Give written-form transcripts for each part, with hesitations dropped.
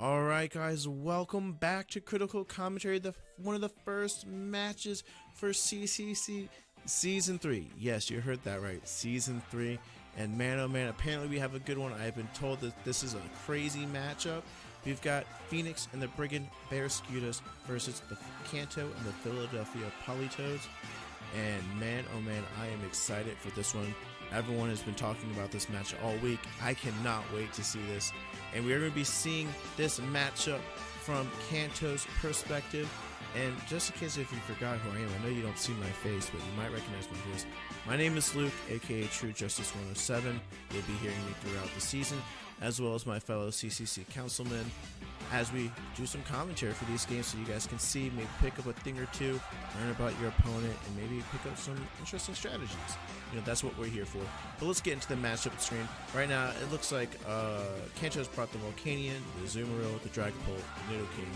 Alright guys, welcome back to Critical Commentary, one of the first matches for CCC Season 3. Yes, you heard that right, Season 3. And man oh man, apparently we have a good one. I've been told that this is a crazy matchup. We've got Phenix and the Bridgend Barraskewdas versus the Kanto and the Philadelphia Politodes. And man oh man, I am excited for this one. Everyone has been talking about this match all week. I cannot wait to see this. And we are going to be seeing this matchup from Kanto's perspective. And just in case if you forgot who I am, I know you don't see my face, but you might recognize my voice. My name is Luke, aka True Justice 107. You'll be hearing me throughout the season, as well as my fellow CCC councilmen, as we do some commentary for these games so you guys can see, maybe pick up a thing or two, learn about your opponent, and maybe pick up some interesting strategies. You know, that's what we're here for. But let's get into the matchup screen. Right now, it looks like Kanto's brought the Volcanion, the Azumarill, the Dragapult, the Nidoking,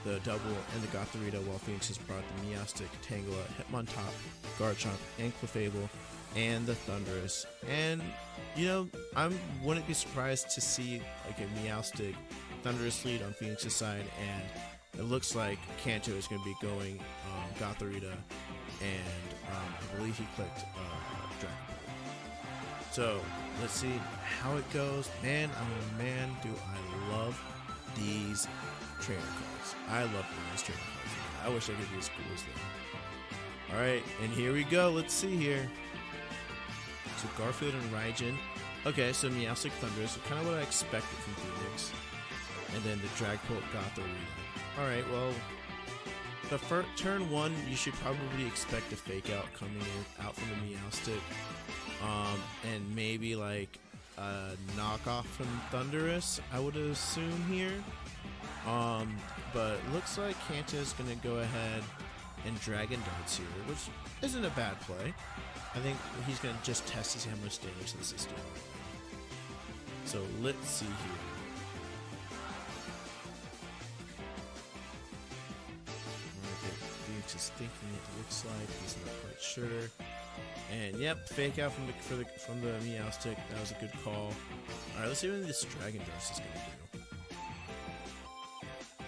the Double, and the Gothorita, while Phenix has brought the Meowstic, Tangela, Hitmontop, Garchomp, and Clefable, and the Thundurus. And, you know, I wouldn't be surprised to see like a Meowstic Thundurus lead on Phenix's side, and it looks like Kanto is going to be going Gothorita, and I believe he clicked Dragapult. So let's see how it goes. Man, oh man, do I love these trainer cards. I love these trainer cards. I wish I could be as cool as them. Alright, and here we go. Let's see here. So Garfield and Raijin. Okay, so Meowstic Thundurus, kind of what I expected from Phenix. And then the Dragapult Gothorita. Alright, well, the first turn one, you should probably expect a fake out coming in out from the Meowstic. And maybe like a knockoff from Thundurus, I would assume here. But it looks like Kanto is going to go ahead and Dragon Darts here, which isn't a bad play. I think he's going to just test to see how much damage this is doing. So let's see here. Phoenix is thinking it looks like. He's not quite sure. And yep, fake out from the Meowstic. That was a good call. Alright, let's see what this Dragon Darts is going to do.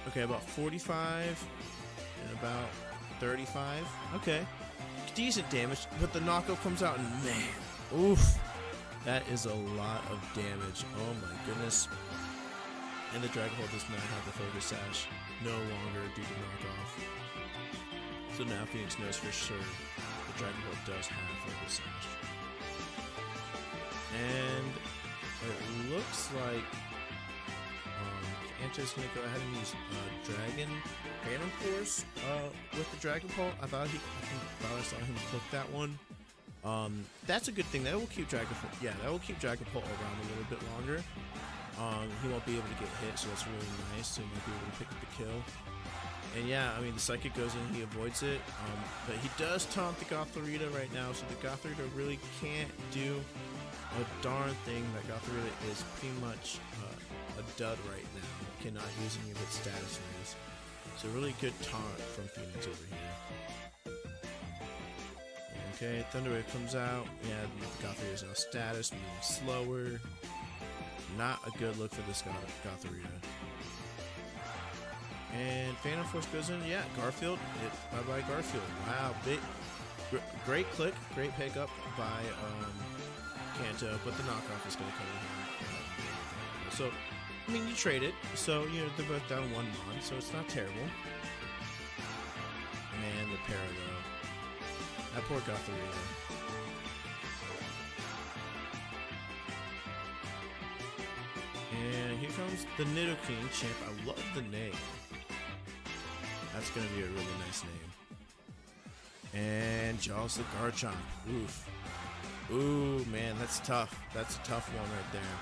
Okay, about 45 and about 35. Okay, decent damage, but the knockoff comes out and man, oof, that is a lot of damage. Oh my goodness. And the Dragapult does not have the Focus Sash no longer due to knockoff. So now Phoenix knows for sure the Dragapult does have Focus Sash. And it looks like Kanto's going to go ahead and use Dragon Phantom Force with the Dragapult. I thought I saw him click that one. That's a good thing. That will keep Dragapult. Yeah, that will keep Dragapult around a little bit longer. He won't be able to get hit, so that's really nice. So he might be able to pick up the kill. And yeah, I mean the Psychic goes in, he avoids it. But he does taunt the Gothorita right now, so the Gothorita really can't do a darn thing. That Gothorita is pretty much a dud right now. Cannot use any of its status moves. So really good taunt from Phoenix over here. Okay, Thunderwave comes out. Yeah, the Gothorita is now status, moving slower. Not a good look for this Gothorita. And Phantom Force goes in. Yeah, Garfield. Bye-bye Garfield. Wow, great click, great pickup by Kanto, but the knockoff is going to come in here. So, I mean, you trade it, so, you know, they're both down 1 mon, so it's not terrible. Man, the para, though. That poor Gothorita. And here comes the Nidoking champ. I love the name. That's going to be a really nice name. And Jaws the Garchomp. Oof. Ooh, man, that's tough. That's a tough one right there.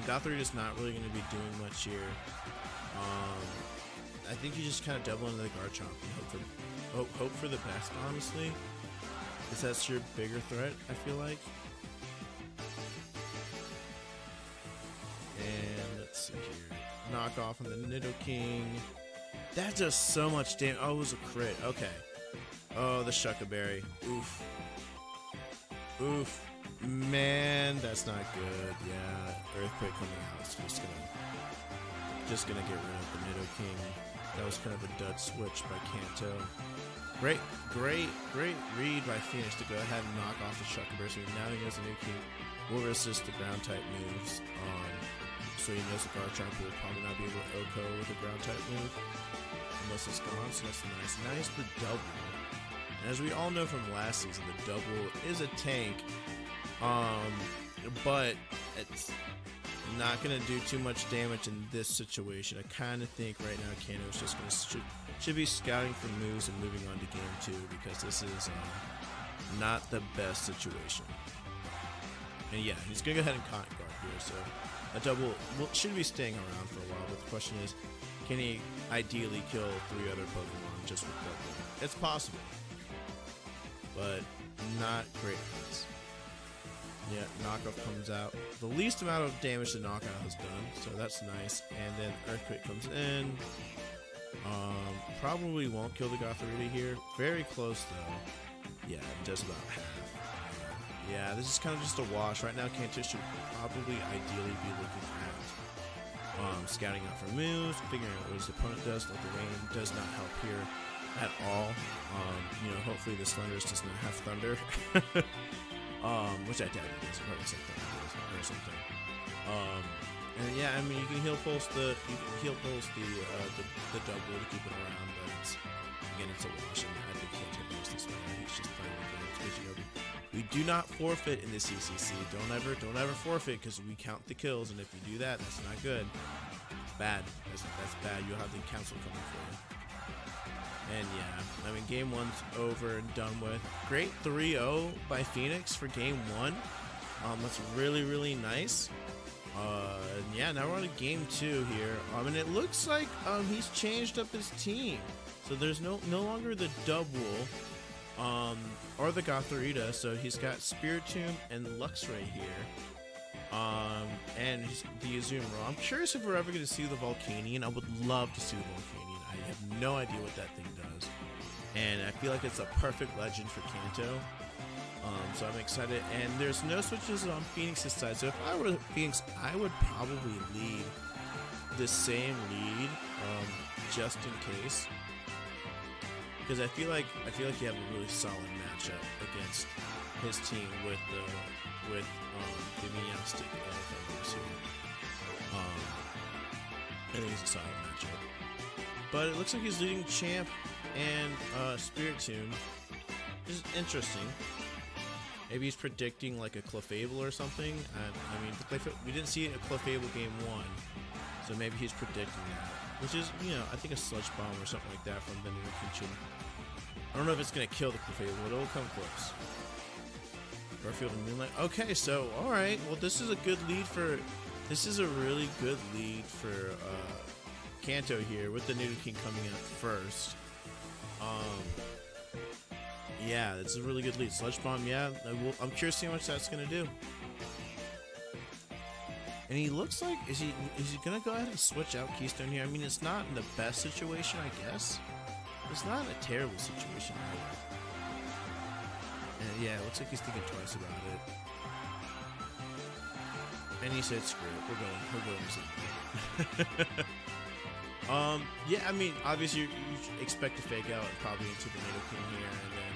Gothorita is not really going to be doing much here. I think you just kind of double into the Garchomp and hope for the best, honestly. Because that's your bigger threat, I feel like. And let's see here. Knock off on the Nidoking. That does so much damage. Oh, it was a crit. Okay. Oh, the Shuckaberry. Oof. Oof. Man, that's not good. Yeah, Earthquake coming out is just gonna get rid of the Nido King. That was kind of a dud switch by Kanto. Great read by Phenix to go ahead and knock off the Shucker Burst. Now he knows the Nido King will resist the ground type moves. So he knows the guard type will probably not be able to OHKO with a ground type move unless it's gone. So that's nice. Nice for double. And as we all know from last season, the double is a tank. But it's not going to do too much damage in this situation. I kind of think right now Kanto is just going to should be scouting for moves and moving on to game 2 because this is not the best situation. And yeah, he's going to go ahead and Continental guard here. So a double should be staying around for a while. But the question is, can he ideally kill 3 other Pokemon just with double? It's possible, but not great odds. Yeah, knockoff comes out. The least amount of damage the knockout has done, so that's nice. And then Earthquake comes in. Probably won't kill the Gothorita here. Very close though. Yeah, just about half. Yeah, this is kind of just a wash. Right now, Kanto should probably ideally be looking at scouting out for moves, figuring out what his opponent does. Like the rain does not help here at all. Hopefully this Thundurus does not have Thunder. Which I doubt it is. It probably said Thunder or something. And yeah, I mean you can heal pulse the double to keep it around, but it's a wash, and I think Kanto knows this one. He's just playing the game because we do not forfeit in the CCC. Don't ever forfeit because we count the kills, and if you do that, that's not good. Bad. That's bad. You'll have the council coming for you. And yeah, I mean, game 1's over and done with. Great 3-0 by Phenix for game 1. That's really nice. And yeah, now we're on to game 2 here. And it looks like he's changed up his team. So there's no longer the double or the Gothorita. So he's got Spiritomb and Luxray here. And the Azumarill. I'm curious if we're ever going to see the Volcanion. I would love to see the Volcanion. I have no idea what that thing does, and I feel like it's a perfect legend for Kanto. So I'm excited. And there's no switches on Phoenix's side. So if I were Phoenix, I would probably lead the same lead, just in case, because I feel like you have a really solid matchup against his team with the Meowstic Thundurus here. I think it's a solid matchup. But it looks like he's leading Champ and Spiritomb. This is interesting. Maybe he's predicting like a Clefable or something. I mean, we didn't see a Clefable game 1, so maybe he's predicting that. Which is, I think a Sludge Bomb or something like that from the new Kitchen. I don't know if it's going to kill the Clefable, but it'll come close. Garfield and Moonlight. Okay, so, alright. Well, this is a good lead for... This is a really good lead for Kanto here, with the Nido King coming up first. Yeah, it's a really good lead. Sludge Bomb, yeah. I'm curious to see how much that's going to do. And he looks like... Is he going to go ahead and switch out Keystone here? I mean, it's not in the best situation, I guess. It's not a terrible situation either. And yeah, it looks like he's thinking twice about it. And he said, screw it, we're going to see. Yeah, I mean, obviously you expect to fake out probably into the Nido King here, and then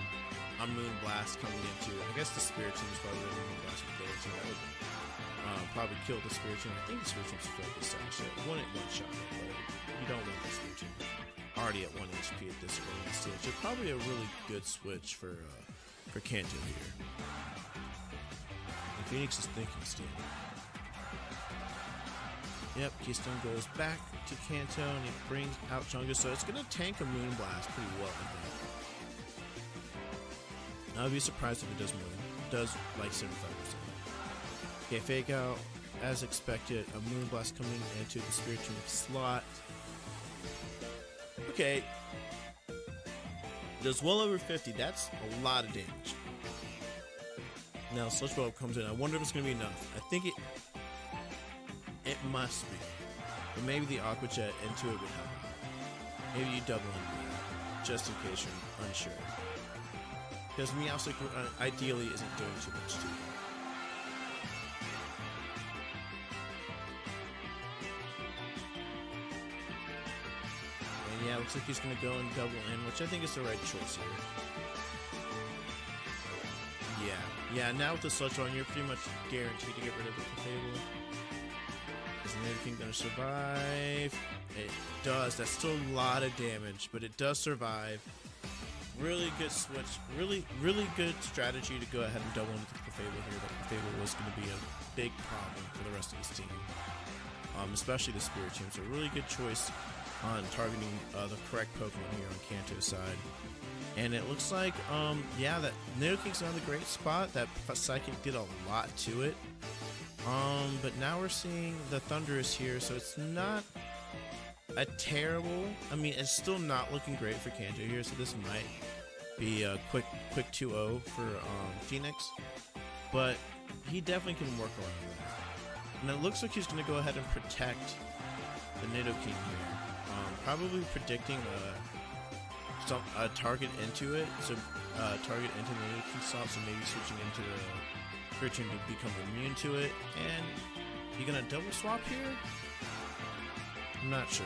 a Moonblast coming into, I guess the Spiritomb is probably where the Moonblast would go into. That would probably kill the Spiritomb. I think the Spiritomb's focused actually. One shot, but you don't want the Spiritomb already at 1 HP at this early stage. So probably a really good switch for Kanto here. And Phenix is thinking still. Yep, Keystone goes back to Kanto and he brings out Chungus, so it's going to tank a Moonblast pretty well, I think. I'd be surprised if it does more than, does like 75%. Okay, fake out, as expected, a Moonblast coming into the Spiritomb slot. Okay, does well over 50, that's a lot of damage. Now Sludge Bomb comes in, I wonder if it's going to be enough. I think it must be. But maybe the Aqua Jet into it would help. Maybe you double into that, just in case you're unsure. Because Meowstic ideally isn't doing too much to you. yeah, looks like he's going to go and double in, which I think is the right choice here. Yeah, now with the Sludge Ball, you're pretty much guaranteed to get rid of the Clefable. Is the Nido King going to survive? It does. That's still a lot of damage, but it does survive. Really good switch. Really good strategy to go ahead and double into the Clefable here. The Clefable was going to be a big problem for the rest of his team, especially the Spirit team. So really good choice on targeting the correct Pokemon here on Kanto's side. And it looks like, yeah, that Nido King's on the great spot. That Psychic did a lot to it. But now we're seeing the Thundurus here, so it's not a terrible, I mean, it's still not looking great for Kanto here, so this might be a quick 2-0 for Phenix. But he definitely can work around that. And it looks like he's going to go ahead and protect the Nido King here. Probably predicting a target into it, so target into the Nido King slot, so maybe switching into the Bridgend to become immune to it. And you gonna double swap here? I'm not sure.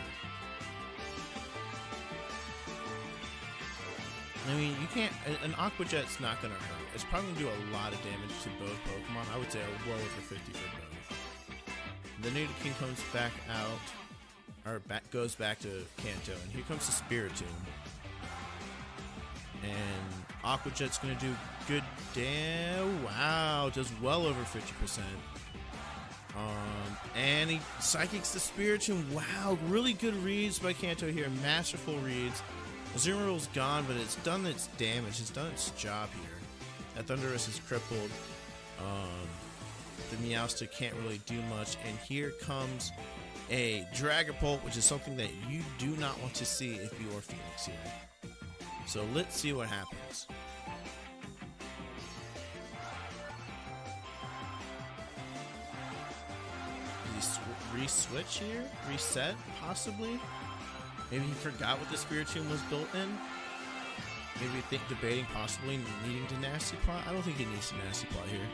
I mean, you can't. An Aqua Jet's not gonna hurt. It's probably gonna do a lot of damage to both Pokemon. I would say well over 50 for both. The Nido King comes back out, or goes back to Kanto, and here comes the Spiritomb. And Aqua Jet's gonna do good damn. Wow, does well over 50%. And he Psychics the Spiritomb. Wow, really good reads by Kanto here. Masterful reads. Azumarill's gone, but it's done its damage. It's done its job here. That Thundurus is crippled. The Meowstic can't really do much. And here comes a Dragapult, which is something that you do not want to see if you are Phoenix here. So let's see what happens. Did he re-switch here? Reset, possibly? Maybe he forgot what the Spiritomb was built in? Maybe debating possibly needing to Nasty Plot? I don't think he needs to Nasty Plot here.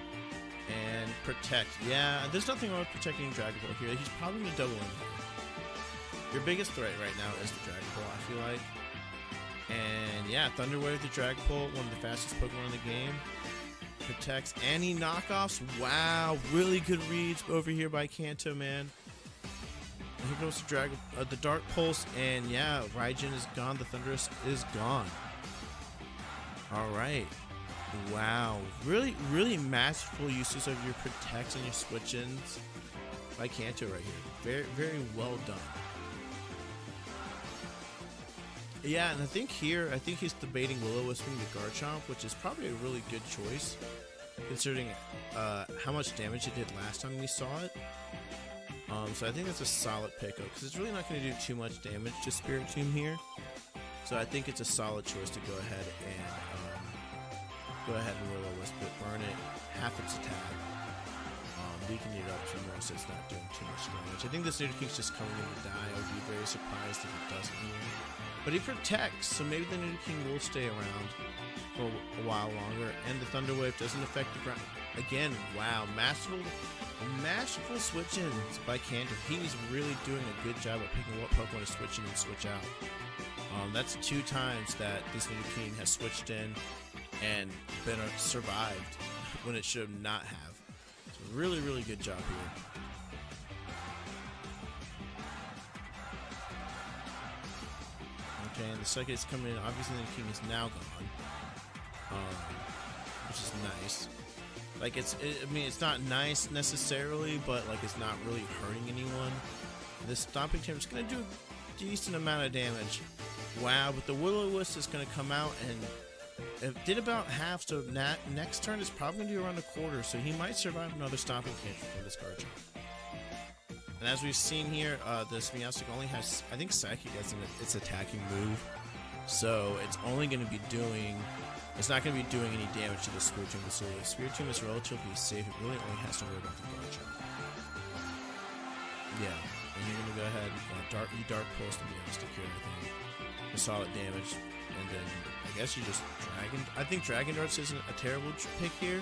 And Protect. Yeah, there's nothing wrong with protecting Dragapult here. He's probably going to double in here. Your biggest threat right now is the Dragapult, I feel like. And yeah, Thunder Wave the Dragapult, one of the fastest Pokemon in the game. Protects any knockoffs. Wow, really good reads over here by Kanto, man. And here goes the Dark Pulse, and yeah, Raijin is gone. The Thundurus is gone. All right. Wow, really masterful uses of your Protects and your switch-ins by Kanto right here. Very well done. Yeah, and I think he's debating Will-O-Wisping the Garchomp, which is probably a really good choice, considering how much damage it did last time we saw it. So I think that's a solid pickup, because it's really not going to do too much damage to Spiritomb here. So I think it's a solid choice to go ahead and Will-O-Wisp it, burn it, half its attack, weaken it up some more so it's not doing too much damage. I think this Nido King's just coming in to die. I would be very surprised if it doesn't here. But he protects, so maybe the Nido King will stay around for a while longer. And the Thunder Wave doesn't affect the ground. Again, wow, masterful switch-ins by Kanto. He's really doing a good job of picking what Pokemon to switch in and switch out. That's 2 times that this Nido King has switched in and been survived when it should not have. So really good job here. Okay, and the second is coming in. Obviously, the King is now gone, which is nice. Like I mean, it's not nice necessarily, but like it's not really hurting anyone. This Stomping Tamer is going to do a decent amount of damage. Wow, but the Will-O-Wisp is going to come out and it did about half. So next turn is probably going to do around a quarter. So he might survive another Stomping Tamer from this Garchomp. And as we've seen here, this Meowstic only has, I think, Psychic as its attacking move. So it's only going to be doing, it's not going to be doing any damage to the Spiritomb. So the Spiritomb is relatively safe. It really only has to worry about the Garchomp. Yeah, and you're going to go ahead and Dark Pulse the Meowstic here, I think. For solid damage. And then I guess you just I think Dragon Darts isn't a terrible pick here.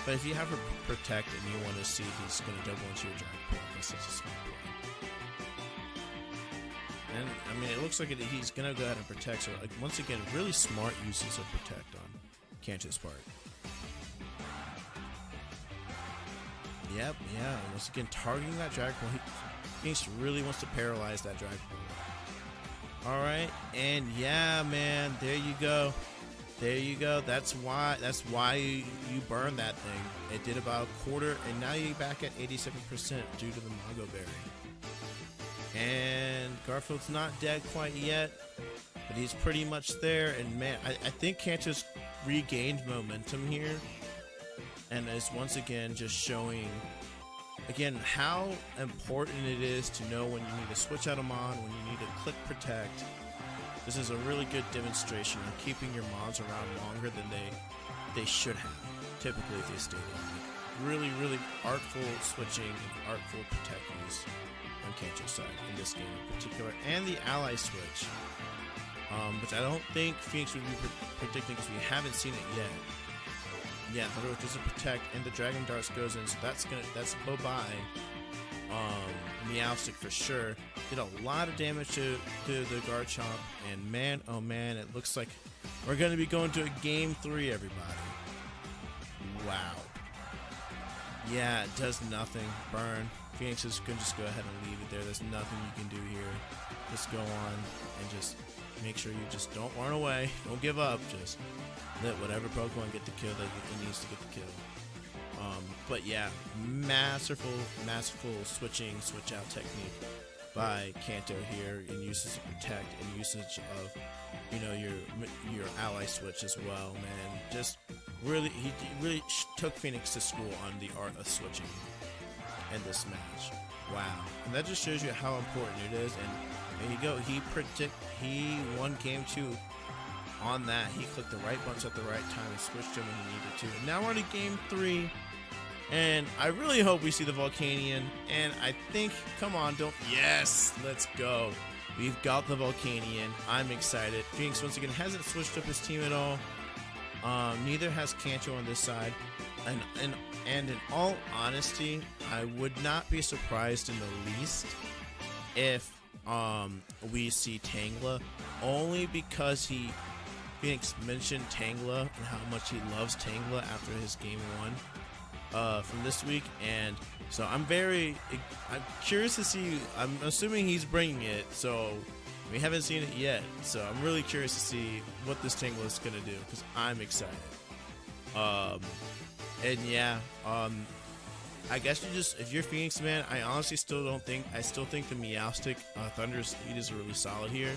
But if you have her Protect and you want to see if he's going to double into your Dragon Pulse, I guess that's a smart play. And I mean, it looks like he's gonna go ahead and protect. So like once again, really smart uses of protect on Kanto's part. Yep, yeah. Once again, targeting that Dragon Ball. Phoenix really wants to paralyze that Dragon Ball. All right, and yeah, man, there you go. There you go. That's why you burned that thing. It did about a quarter, and now you're back at 87% due to the Mago Berry. And Garfield's not dead quite yet, but he's pretty much there. And man, I think Kanto's regained momentum here, and is once again just showing again how important it is to know when you need to switch out a mon, when you need to click protect. This is a really good demonstration of keeping your mons around longer than they should have, typically if they stayed in. Like really artful switching and artful protect use on Kanto's side in this game in particular, and the ally switch, which I don't think Phoenix would be predicting because we haven't seen it yet. Yeah, Thunder Witch doesn't protect, and the Dragon Darts goes in, so that's bye-bye. Meowstic for sure did a lot of damage to the Garchomp, and man, oh man, it looks like we're going to be going to a Game 3, everybody. Wow. Yeah, it does nothing. Burn. Phoenix is going to just go ahead and leave it there. There's nothing you can do here. Just go on and just make sure you just don't run away. Don't give up. Just let whatever Pokemon get the kill that it needs to get the kill. But yeah, masterful switch out technique by Kanto here, in usage of protect and usage of, you know, your ally switch as well. Man, just really he really took Phoenix to school on the art of switching in this match. Wow, and that just shows you how important it is. And there you go. He won game 2 on that. He clicked the right buttons at the right time and switched him when he needed to. And now we're to game 3. And I really hope we see the Volcanion. And I think, come on, yes, let's go. We've got the Volcanion. I'm excited. Phoenix, once again, hasn't switched up his team at all. Neither has Kanto on this side. And in all honesty, I would not be surprised in the least if we see Tangela. Only because Phoenix mentioned Tangela and how much he loves Tangela after his game 1. From this week, and so I'm curious to see. I'm assuming he's bringing it, so we haven't seen it yet, so I'm really curious to see what this Tangela is gonna do, because I'm excited. And yeah, I guess if you're Phoenix, man, I honestly still think the Meowstic Thunderous lead is really solid here,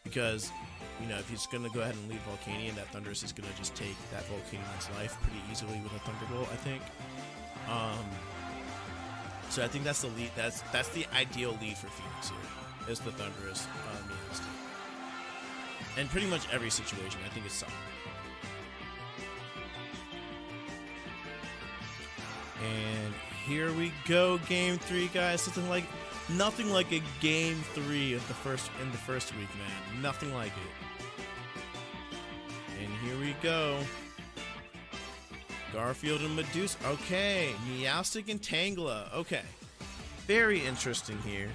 because, you know, if he's going to go ahead and lead Volcanion, that Thundurus is going to just take that Volcanion's life pretty easily with a Thunderbolt, I think. So I think that's the lead. That's the ideal lead for Phoenix here, is the Thundurus Meowstic. And pretty much every situation, I think it's solid. And here we go, game 3, guys. Nothing like a game 3 of the first week, man. Nothing like it. And here we go. Garfield and Medusa. Okay, Meowstic and Tangela. Okay, very interesting here.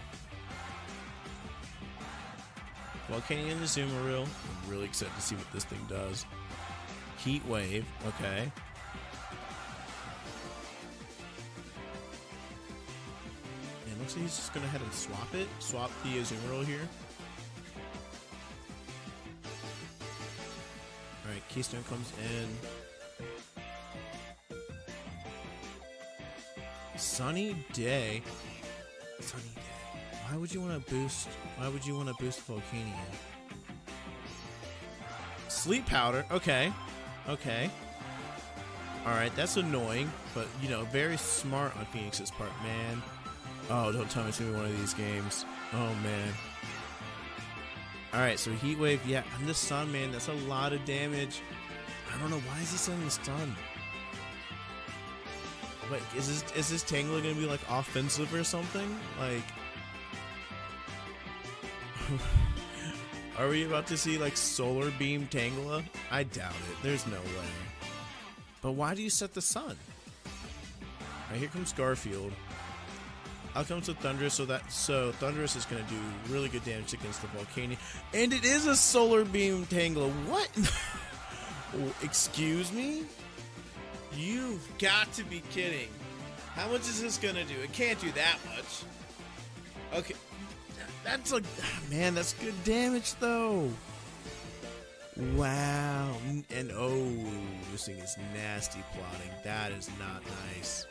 Volcanion and Azumarill. I'm really excited to see what this thing does. Heat Wave. Okay. Looks like he's just going to head and swap the Azumarill here. Alright, Keystone comes in. Sunny Day. Why would you want to boost Volcanion? Sleep Powder. Okay. Alright, that's annoying, but, you know, very smart on Phoenix's part, man. Oh, don't tell me it's going to be one of these games. Oh, man. Alright, so Heat Wave. Yeah, and the Sun, man. That's a lot of damage. I don't know. Why is he sending the Stun? Wait, is this Tangela going to be, like, offensive or something? Like... Are we about to see, like, Solar Beam Tangela? I doubt it. There's no way. But why do you set the Sun? Alright, here comes Garfield. Out comes the Thunderous, so Thunderous is going to do really good damage against the Volcanion. And it is a Solar Beam Tangela. What? Excuse me? You've got to be kidding. How much is this going to do? It can't do that much. Okay. That's like, man, that's good damage though. Wow. And oh, this thing is nasty plotting. That is not nice.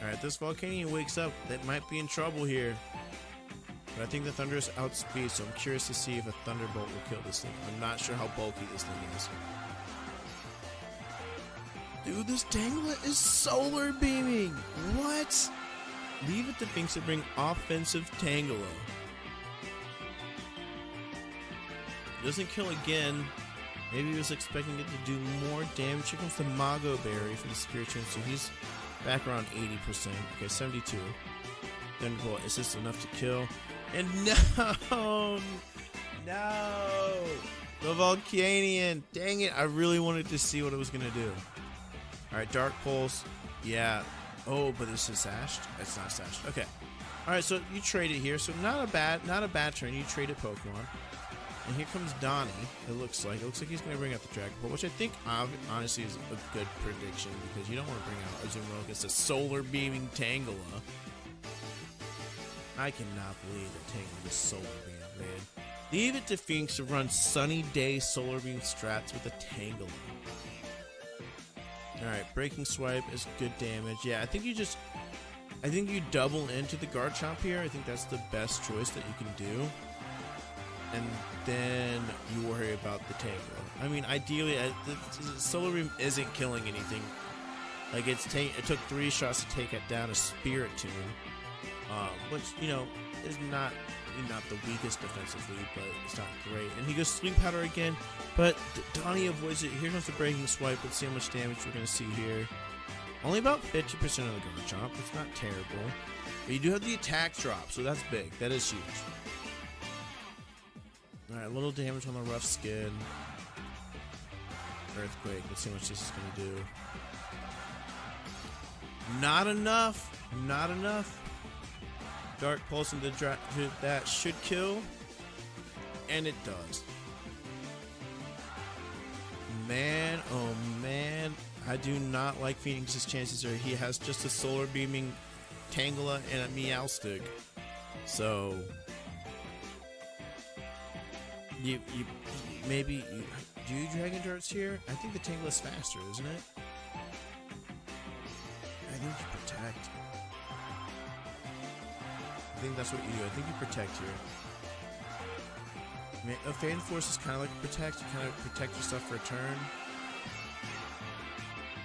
Alright, this Volcanion wakes up. That might be in trouble here. But I think the Thunderous outspeeds, so I'm curious to see if a Thunderbolt will kill this thing. I'm not sure how bulky this thing is. Dude, this Tangela is solar beaming. What? Leave it to Phenix to bring offensive Tangela. Doesn't kill again. Maybe he was expecting it to do more damage. Here comes the Mago Berry from the Spirit Tomb, so he's back around 80%. Okay, 72. Thunderbolt is just enough to kill. And no! No! The Volcanion! Dang it, I really wanted to see what it was going to do. Alright, Dark Pulse. Yeah. Oh, but this is sashed? It's not sashed. Okay. Alright, so you trade it here. So not a bad turn. You trade it Pokemon. And here comes Donnie, it looks like. It looks like he's going to bring out the Dragon Ball, which I think honestly is a good prediction because you don't want to bring out Azumarill against a solar beaming Tangela. I cannot believe that Tangela is solar beam, man. Leave it to Phenix to run Sunny Day solar beam strats with a Tangela. Alright, Breaking Swipe is good damage. Yeah, I think you double into the Garchomp here. I think that's the best choice that you can do. And then you worry about the Tangela. I mean, ideally, the Solar Beam isn't killing anything. Like, it took 3 shots to take it down a Spirit Tomb, which, you know, is not the weakest defensively, but it's not great. And he goes Sleep Powder again, but Donnie avoids it. Here comes the Breaking Swipe. Let's see how much damage we're going to see here. Only about 50% of the Garchomp. It's not terrible. But you do have the attack drop, so that's big. That is huge. Alright, a little damage on the rough skin. Earthquake, let's see how much this is going to do. Not enough. Not enough. Dark Pulse into that should kill. And it does. Man, oh man. I do not like Phoenix's chances here. He has just a Solar Beaming Tangela and a Meowstic. So... You do you Dragon Darts here? I think the Tangela's faster, isn't it? I think you protect. I think that's what you do. I think you protect here. I mean, a Fan Force is kind of like protect. You kind of protect yourself for a turn.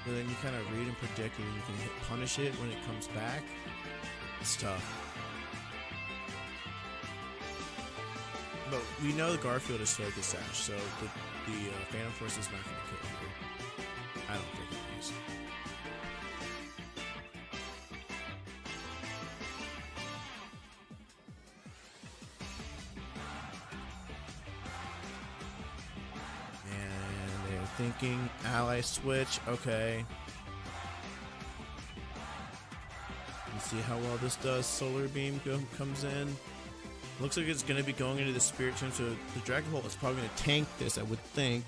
But then you kind of read and predict, and you can punish it when it comes back. It's tough. But we know the Garfield is Focus Sash, so the Phantom Force is not going to kill either. I don't think it is. And they're thinking Ally Switch. Okay. Let's see how well this does. Solar Beam comes in. Looks like it's going to be going into the Spirit Tomb, so the Dragon Bolt is probably going to tank this, I would think.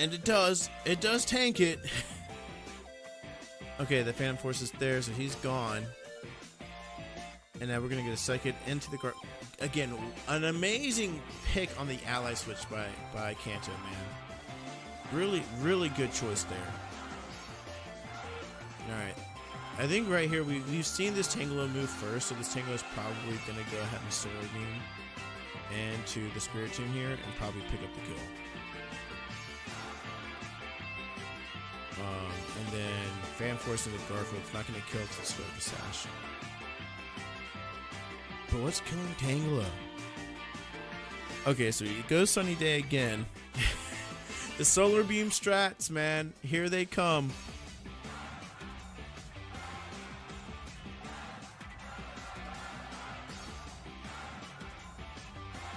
And it does. It does tank it. Okay, the Phantom Force is there, so he's gone. And now we're going to get a second into the guard. Again, an amazing pick on the Ally Switch by Kanto, man. Really, really good choice there. Alright. I think right here, we've seen this Tangela move first, so this Tangela is probably going to go ahead and Solar Beam into the Spirit Tomb here and probably pick up the kill. And then Fan Force into Garfield. It's not going to kill because it's Focus Sash. But what's killing Tangela? Okay, so it goes Sunny Day again. The Solar Beam strats, man. Here they come.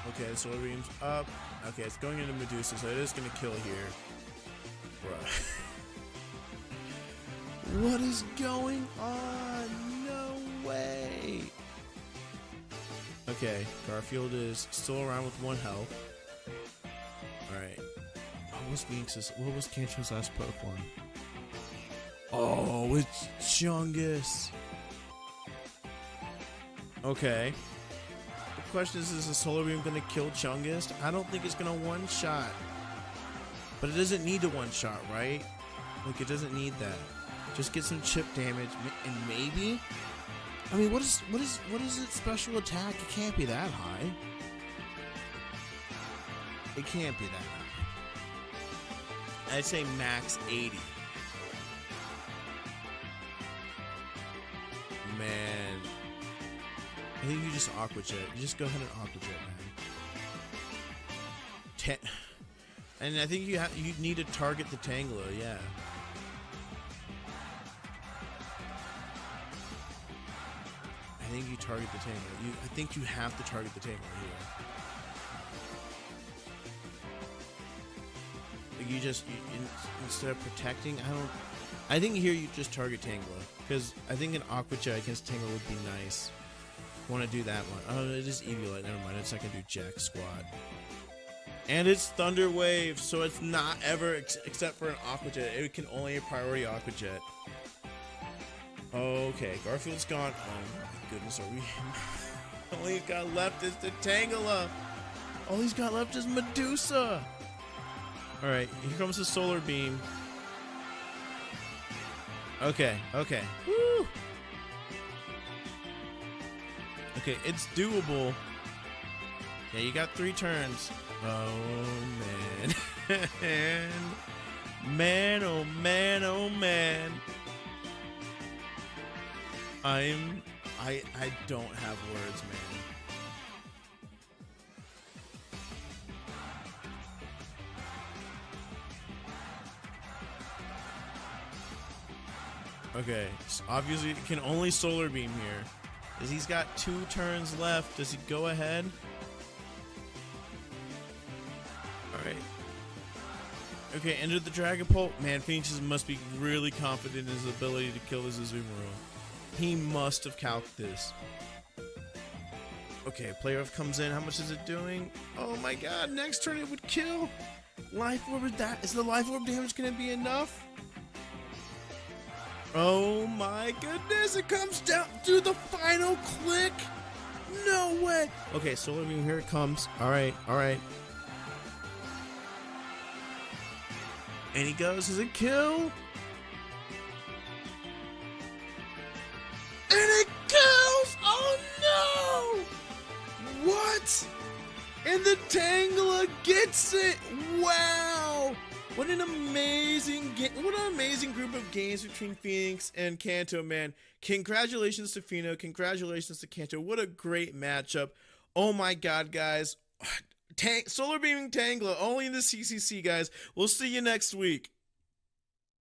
Okay, the Solar Beam's up. Okay, it's going into Medusa, so it is going to kill here. Bruh. What is going on? No way. Okay, Garfield is still around with 1 health. Alright. What was Kanto's last Pokemon? Oh, it's Chungus. Okay. The question is the Solar Beam gonna kill Chungus? I don't think it's gonna one-shot. But it doesn't need to one-shot, right? Like, it doesn't need that. Just get some chip damage, and maybe... I mean, what is its special attack? It can't be that high. It can't be that high. I'd say max 80. Man. I think you just Aqua Jet. You just go ahead and Aqua Jet, man. And I think you need to target the Tangela, yeah. I think you target the Tangela. I think you have to target the Tangela here. Instead of protecting, I think here you just target Tangela, because I think an Aqua Jet against Tangela would be nice. Want to do that one? Oh, it is Eviolite. Never mind. It's not gonna do jack squat. And it's Thunder Wave, so it's not ever except for an Aqua Jet. It can only a priority Aqua Jet. Okay, Garfield's gone. Oh my goodness, are we? All he's got left is the Tangela. All he's got left is Medusa. All right, here comes the Solar Beam. Okay. Woo. Okay, it's doable. Yeah, you got 3 turns. Oh man. Man, oh man, oh man. I don't have words, man. Okay, so obviously it can only Solar Beam here. Because he's got 2 turns left. Does he go ahead? Alright. Okay, enter the Dragon Pulse. Man, Phenix must be really confident in his ability to kill this Azumarill. He must have calced this. Okay, Player F comes in. How much is it doing? Oh my god, next turn it would kill. Life Orb, is the Life Orb damage going to be enough? Oh my goodness, it comes down to the final click. No way. Okay, Solar Beam, here it comes. All right. And he goes, does it kill? And it kills! Oh no! What? And the Tangela gets it! Wow! What an amazing game. What an amazing group of games between Phenix and Kanto, man. Congratulations to Pheno. Congratulations to Kanto. What a great matchup. Oh my god, guys. Solar Beaming Tangela only in the CCC, guys. We'll see you next week.